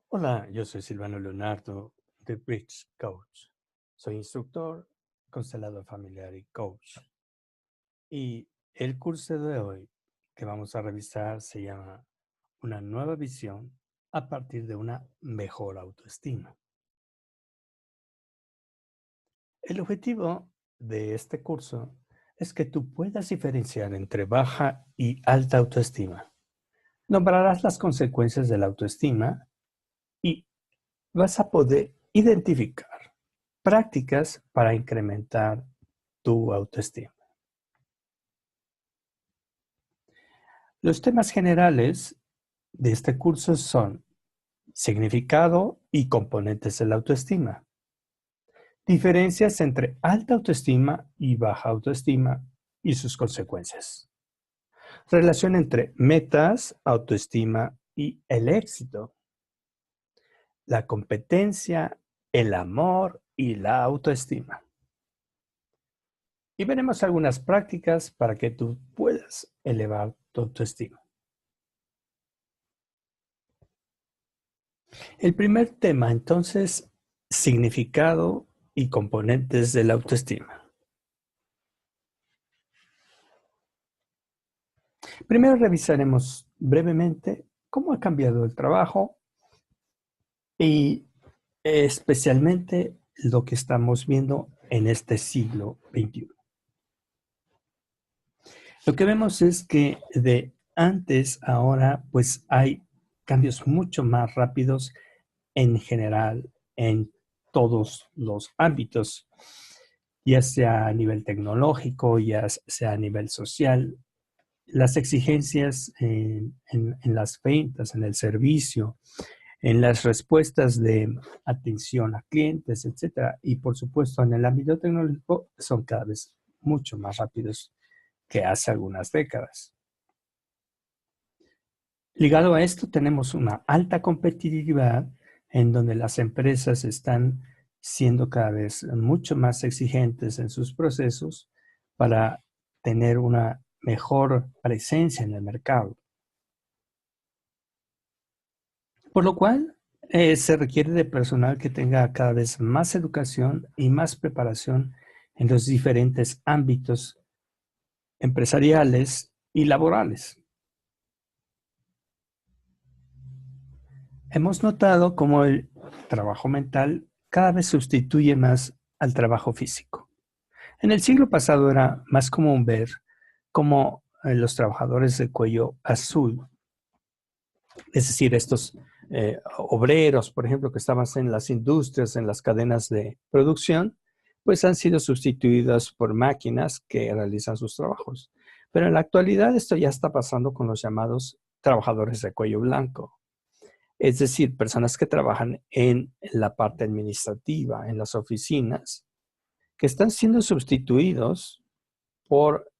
Hola, yo soy Silvano Leonardo de Bridge Coach. Soy instructor, constelador familiar y coach. Y el curso de hoy que vamos a revisar se llama Una nueva visión a partir de una mejor autoestima. El objetivo de este curso es que tú puedas diferenciar entre baja y alta autoestima. Nombrarás las consecuencias de la autoestima y vas a poder identificar prácticas para incrementar tu autoestima. Los temas generales de este curso son significado y componentes de la autoestima, diferencias entre alta autoestima y baja autoestima y sus consecuencias, relación entre metas, autoestima y el éxito, la competencia, el amor y la autoestima. Y veremos algunas prácticas para que tú puedas elevar tu autoestima. El primer tema, entonces, significado y componentes de la autoestima. Primero revisaremos brevemente cómo ha cambiado el trabajo y especialmente lo que estamos viendo en este siglo XXI. Lo que vemos es que de antes a ahora, pues hay cambios mucho más rápidos en general en todos los ámbitos, ya sea a nivel tecnológico, ya sea a nivel social. Las exigencias en las ventas, en el servicio, en las respuestas de atención a clientes, etcétera, y por supuesto en el ámbito tecnológico son cada vez mucho más rápidos que hace algunas décadas. Ligado a esto tenemos una alta competitividad en donde las empresas están siendo cada vez mucho más exigentes en sus procesos para tener una mejor presencia en el mercado. Por lo cual, se requiere de personal que tenga cada vez más educación y más preparación en los diferentes ámbitos empresariales y laborales. Hemos notado cómo el trabajo mental cada vez sustituye más al trabajo físico. En el siglo pasado era más común ver cómo los trabajadores de cuello azul, es decir, estos obreros, por ejemplo, que estaban en las industrias, en las cadenas de producción, pues han sido sustituidos por máquinas que realizan sus trabajos. Pero en la actualidad esto ya está pasando con los llamados trabajadores de cuello blanco. Es decir, personas que trabajan en la parte administrativa, en las oficinas, que están siendo sustituidos por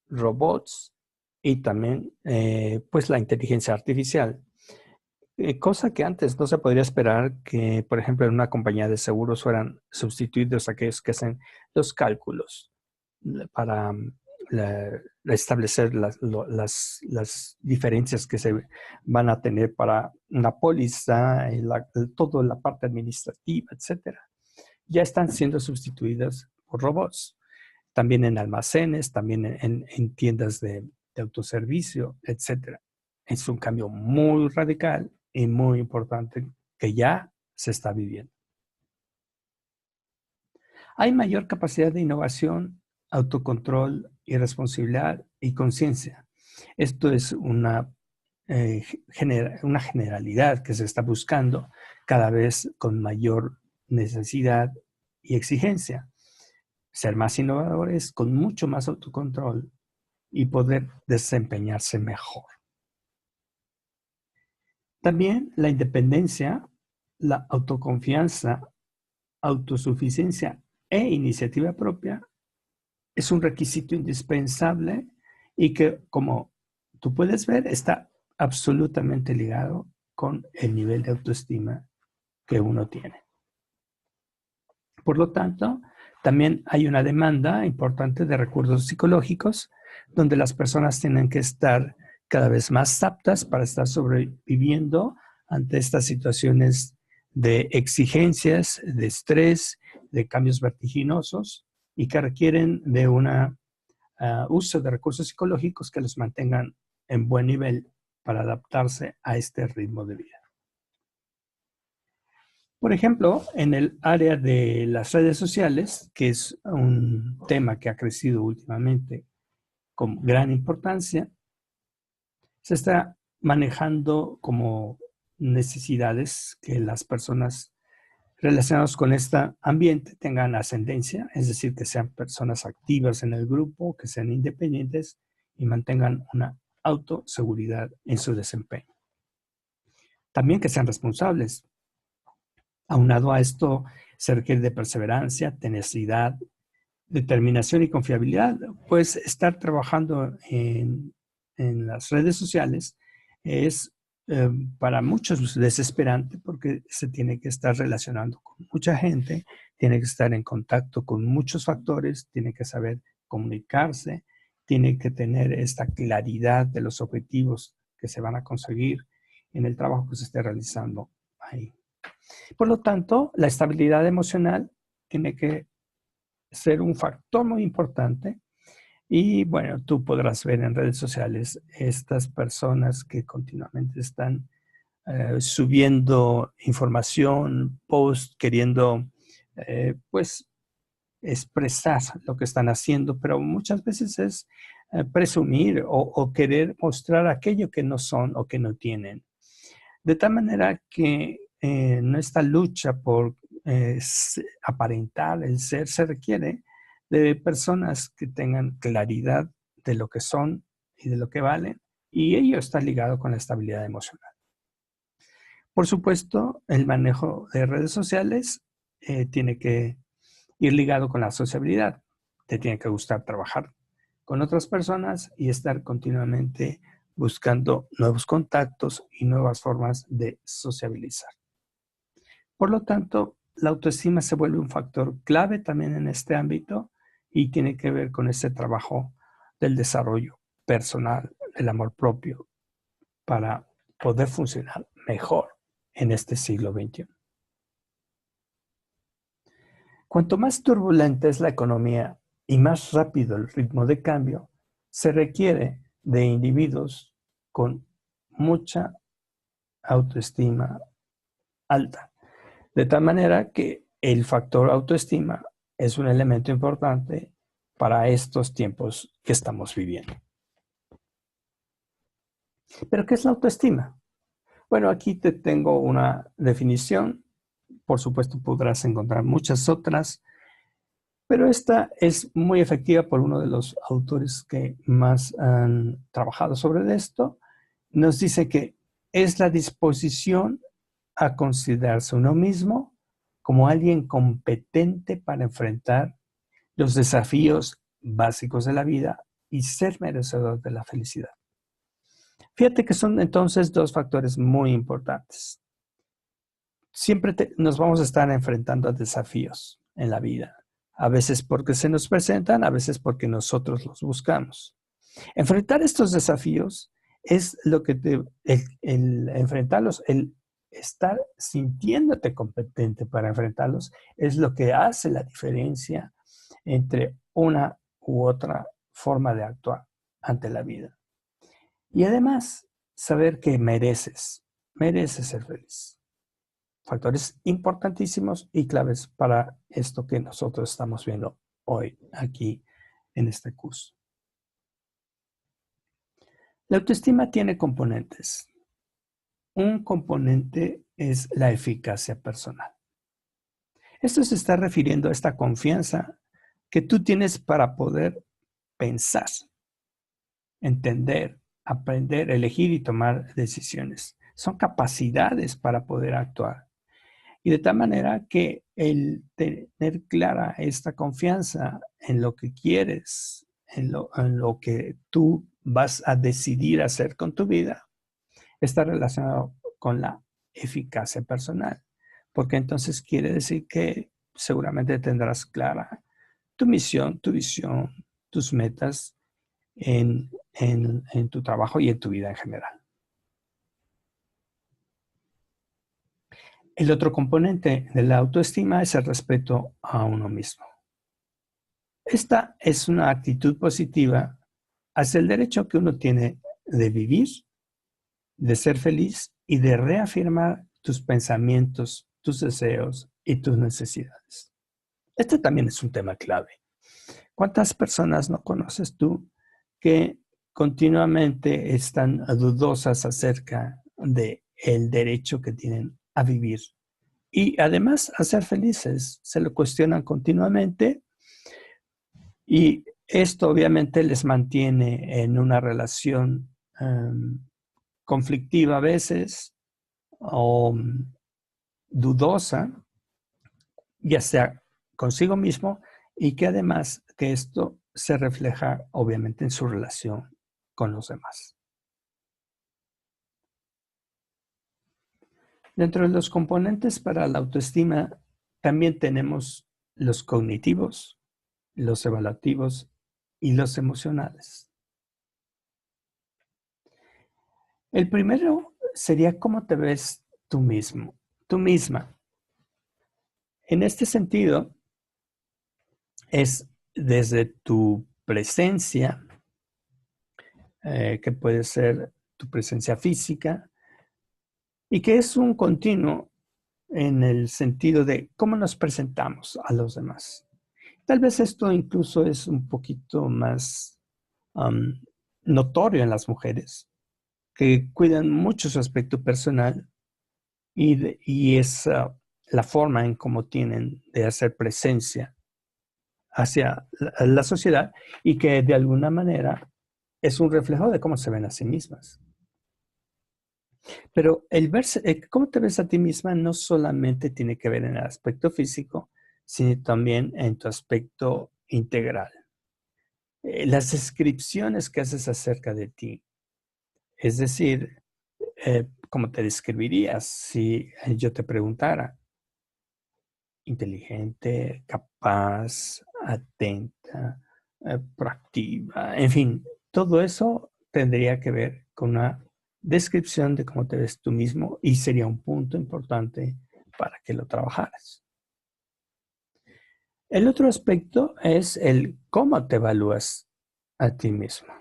robots y también pues la inteligencia artificial. Cosa que antes no se podría esperar que, por ejemplo, en una compañía de seguros fueran sustituidos aquellos que hacen los cálculos para establecer las diferencias que se van a tener para una póliza, toda la parte administrativa, etcétera. Ya están siendo sustituidas por robots. También en almacenes, también en tiendas de autoservicio, etcétera. Es un cambio muy radical y muy importante que ya se está viviendo. Hay mayor capacidad de innovación, autocontrol y responsabilidad y conciencia. Esto es una generalidad que se está buscando cada vez con mayor necesidad y exigencia. Ser más innovadores con mucho más autocontrol y poder desempeñarse mejor. También la independencia, la autoconfianza, autosuficiencia e iniciativa propia es un requisito indispensable y que, como tú puedes ver, está absolutamente ligado con el nivel de autoestima que uno tiene. Por lo tanto, también hay una demanda importante de recursos psicológicos donde las personas tienen que estar cada vez más aptas para estar sobreviviendo ante estas situaciones de exigencias, de estrés, de cambios vertiginosos y que requieren de un uso de recursos psicológicos que los mantengan en buen nivel para adaptarse a este ritmo de vida. Por ejemplo, en el área de las redes sociales, que es un tema que ha crecido últimamente con gran importancia, se está manejando como necesidades que las personas relacionadas con este ambiente tengan ascendencia, es decir, que sean personas activas en el grupo, que sean independientes y mantengan una autoseguridad en su desempeño. También que sean responsables. Aunado a esto, se requiere de perseverancia, tenacidad, determinación y confiabilidad. Pues estar trabajando en las redes sociales es para muchos desesperante porque se tiene que estar relacionando con mucha gente, tiene que estar en contacto con muchos factores, tiene que saber comunicarse, tiene que tener esta claridad de los objetivos que se van a conseguir en el trabajo que se esté realizando ahí. Por lo tanto, la estabilidad emocional tiene que ser un factor muy importante. Y bueno, tú podrás ver en redes sociales estas personas que continuamente están subiendo información, post, queriendo pues expresar lo que están haciendo, pero muchas veces es presumir o querer mostrar aquello que no son o que no tienen. De tal manera que nuestra lucha por aparentar el ser se requiere de personas que tengan claridad de lo que son y de lo que valen, y ello está ligado con la estabilidad emocional. Por supuesto, el manejo de redes sociales tiene que ir ligado con la sociabilidad. Te tiene que gustar trabajar con otras personas y estar continuamente buscando nuevos contactos y nuevas formas de sociabilizar. Por lo tanto, la autoestima se vuelve un factor clave también en este ámbito y tiene que ver con ese trabajo del desarrollo personal, del amor propio, para poder funcionar mejor en este siglo XXI. Cuanto más turbulenta es la economía y más rápido el ritmo de cambio, se requiere de individuos con mucha autoestima alta. De tal manera que el factor autoestima es un elemento importante para estos tiempos que estamos viviendo. ¿Pero qué es la autoestima? Bueno, aquí te tengo una definición. Por supuesto, podrás encontrar muchas otras, pero esta es muy efectiva por uno de los autores que más han trabajado sobre esto. Nos dice que es la disposición a considerarse uno mismo como alguien competente para enfrentar los desafíos básicos de la vida y ser merecedor de la felicidad. Fíjate que son entonces dos factores muy importantes. Siempre nos vamos a estar enfrentando a desafíos en la vida, a veces porque se nos presentan, a veces porque nosotros los buscamos. Enfrentar estos desafíos es lo que el enfrentarlos, el estar sintiéndote competente para enfrentarlos, es lo que hace la diferencia entre una u otra forma de actuar ante la vida. Y además, saber que mereces ser feliz. Factores importantísimos y claves para esto que nosotros estamos viendo hoy aquí en este curso. La autoestima tiene componentes. Un componente es la eficacia personal. Esto se está refiriendo a esta confianza que tú tienes para poder pensar, entender, aprender, elegir y tomar decisiones. Son capacidades para poder actuar. Y de tal manera que el tener clara esta confianza en lo que quieres, en lo que tú vas a decidir hacer con tu vida, está relacionado con la eficacia personal. Porque entonces quiere decir que seguramente tendrás clara tu misión, tu visión, tus metas en tu trabajo y en tu vida en general. El otro componente de la autoestima es el respeto a uno mismo. Esta es una actitud positiva hacia el derecho que uno tiene de vivir, de ser feliz y de reafirmar tus pensamientos, tus deseos y tus necesidades. Este también es un tema clave. ¿Cuántas personas no conoces tú que continuamente están dudosas acerca de el derecho que tienen a vivir y además a ser felices? Se lo cuestionan continuamente y esto obviamente les mantiene en una relación conflictiva a veces o dudosa, ya sea consigo mismo, y que además que esto se refleja obviamente en su relación con los demás. Dentro de los componentes para la autoestima también tenemos los cognitivos, los evaluativos y los emocionales. El primero sería cómo te ves tú mismo, tú misma. En este sentido, es desde tu presencia, que puede ser tu presencia física, y que es un continuo en el sentido de cómo nos presentamos a los demás. Tal vez esto incluso es un poquito más um, notorio en las mujeres, que cuidan mucho su aspecto personal y es la forma en cómo tienen de hacer presencia hacia la sociedad y que de alguna manera es un reflejo de cómo se ven a sí mismas. Pero el verse, cómo te ves a ti misma no solamente tiene que ver en el aspecto físico, sino también en tu aspecto integral. Las descripciones que haces acerca de ti, es decir, ¿cómo te describirías si yo te preguntara? Inteligente, capaz, atenta, proactiva, en fin, todo eso tendría que ver con una descripción de cómo te ves tú mismo y sería un punto importante para que lo trabajaras. El otro aspecto es el cómo te evalúas a ti mismo.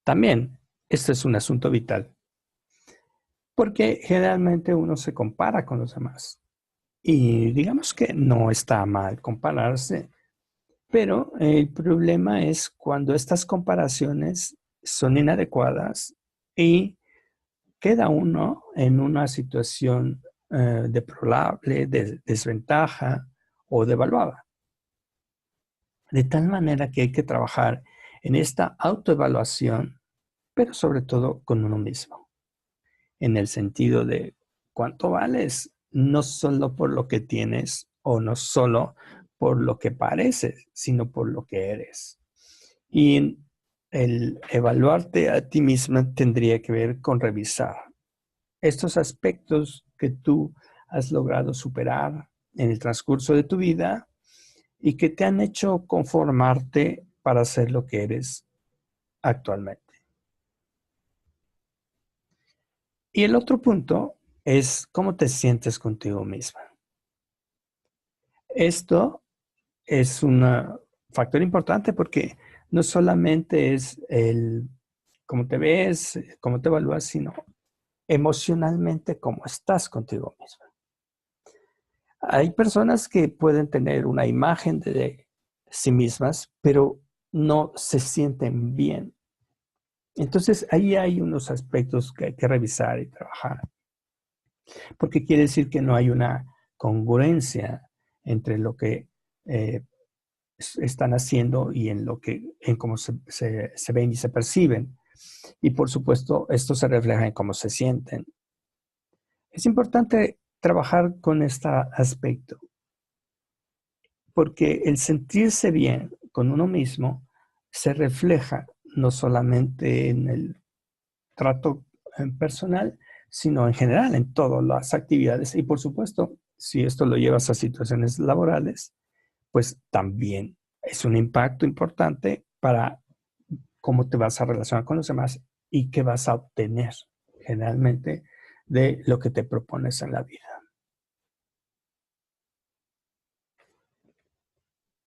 También, este es un asunto vital, porque generalmente uno se compara con los demás. Y digamos que no está mal compararse, pero el problema es cuando estas comparaciones son inadecuadas y queda uno en una situación deplorable, de desventaja o devaluada. De tal manera que hay que trabajar en esta autoevaluación, pero sobre todo con uno mismo, en el sentido de cuánto vales, no solo por lo que tienes o no solo por lo que pareces, sino por lo que eres. Y el evaluarte a ti misma tendría que ver con revisar estos aspectos que tú has logrado superar en el transcurso de tu vida y que te han hecho conformarte para ser lo que eres actualmente. Y el otro punto es cómo te sientes contigo misma. Esto es un factor importante porque no solamente es el cómo te ves, cómo te evalúas, sino emocionalmente cómo estás contigo misma. Hay personas que pueden tener una imagen de sí mismas, pero no se sienten bien. Entonces, ahí hay unos aspectos que hay que revisar y trabajar, porque quiere decir que no hay una congruencia entre lo que están haciendo y en cómo se ven y se perciben. Y por supuesto, esto se refleja en cómo se sienten. Es importante trabajar con este aspecto, porque el sentirse bien con uno mismo se refleja no solamente en el trato personal, sino en general en todas las actividades. Y por supuesto, si esto lo llevas a situaciones laborales, pues también es un impacto importante para cómo te vas a relacionar con los demás y qué vas a obtener generalmente de lo que te propones en la vida.